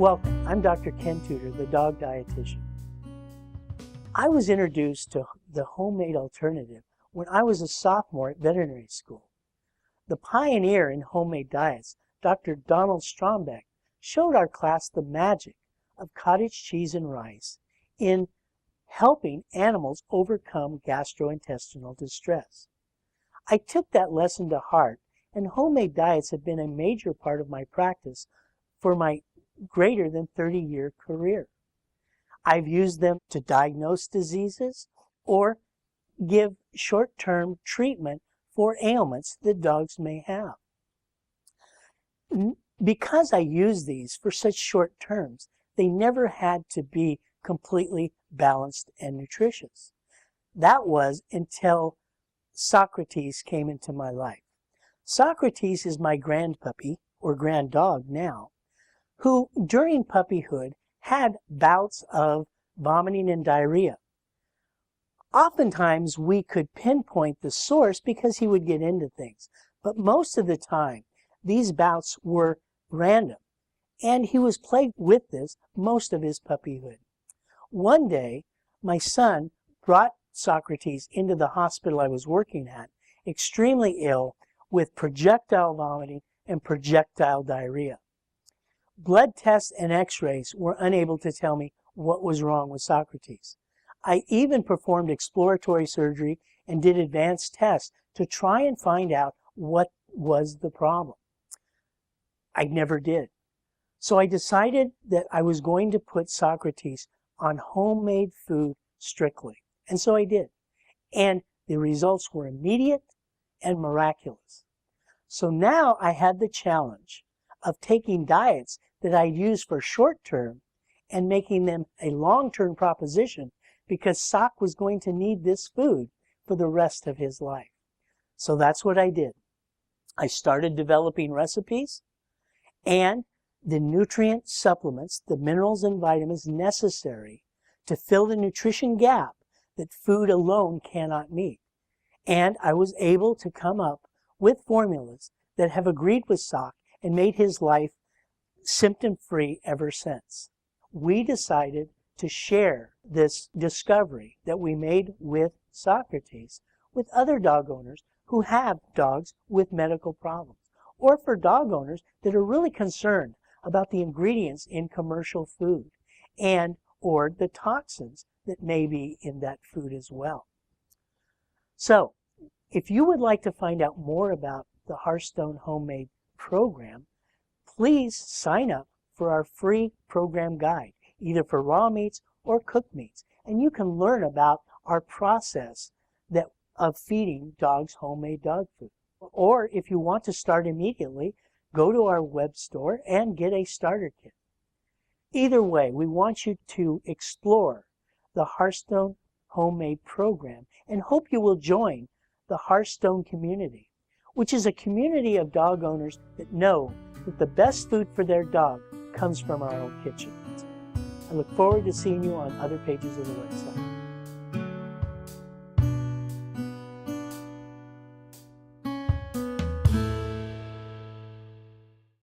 Welcome, I'm Dr. Ken Tudor, the dog dietitian. I was introduced to the homemade alternative when I was a sophomore at veterinary school. The pioneer in homemade diets, Dr. Donald Strombeck, showed our class the magic of cottage cheese and rice in helping animals overcome gastrointestinal distress. I took that lesson to heart, and homemade diets have been a major part of my practice for my greater than 30-year career. I've used them to diagnose diseases or give short-term treatment for ailments that dogs may have. Because I use these for such short terms, they never had to be completely balanced and nutritious. That was until Socrates came into my life. Socrates is my grandpuppy, or grand dog now, who during puppyhood had bouts of vomiting and diarrhea. Oftentimes we could pinpoint the source because he would get into things, but most of the time these bouts were random, and he was plagued with this most of his puppyhood. One day, my son brought Socrates into the hospital I was working at, extremely ill with projectile vomiting and projectile diarrhea. Blood tests and x-rays were unable to tell me what was wrong with Socrates. I even performed exploratory surgery and did advanced tests to try and find out what was the problem. I never did. So I decided that I was going to put Socrates on homemade food strictly. And so I did. And the results were immediate and miraculous. So now I had the challenge of taking diets that I'd used for short term and making them a long-term proposition, because Sock was going to need this food for the rest of his life. So that's what I did. I started developing recipes and the nutrient supplements, the minerals and vitamins necessary to fill the nutrition gap that food alone cannot meet. And I was able to come up with formulas that have agreed with Sock and made his life symptom-free ever since. We decided to share this discovery that we made with Socrates with other dog owners who have dogs with medical problems, or for dog owners that are really concerned about the ingredients in commercial food and or the toxins that may be in that food as well. So, if you would like to find out more about the Hearthstone Homemade program, please sign up for our free program guide, either for raw meats or cooked meats, and you can learn about our process of feeding dogs homemade dog food. Or if you want to start immediately, go to our web store and get a starter kit. Either way, we want you to explore the Hearthstone Homemade program and hope you will join the Hearthstone community, which is a community of dog owners that know that the best food for their dog comes from our own kitchen. I look forward to seeing you on other pages of the website.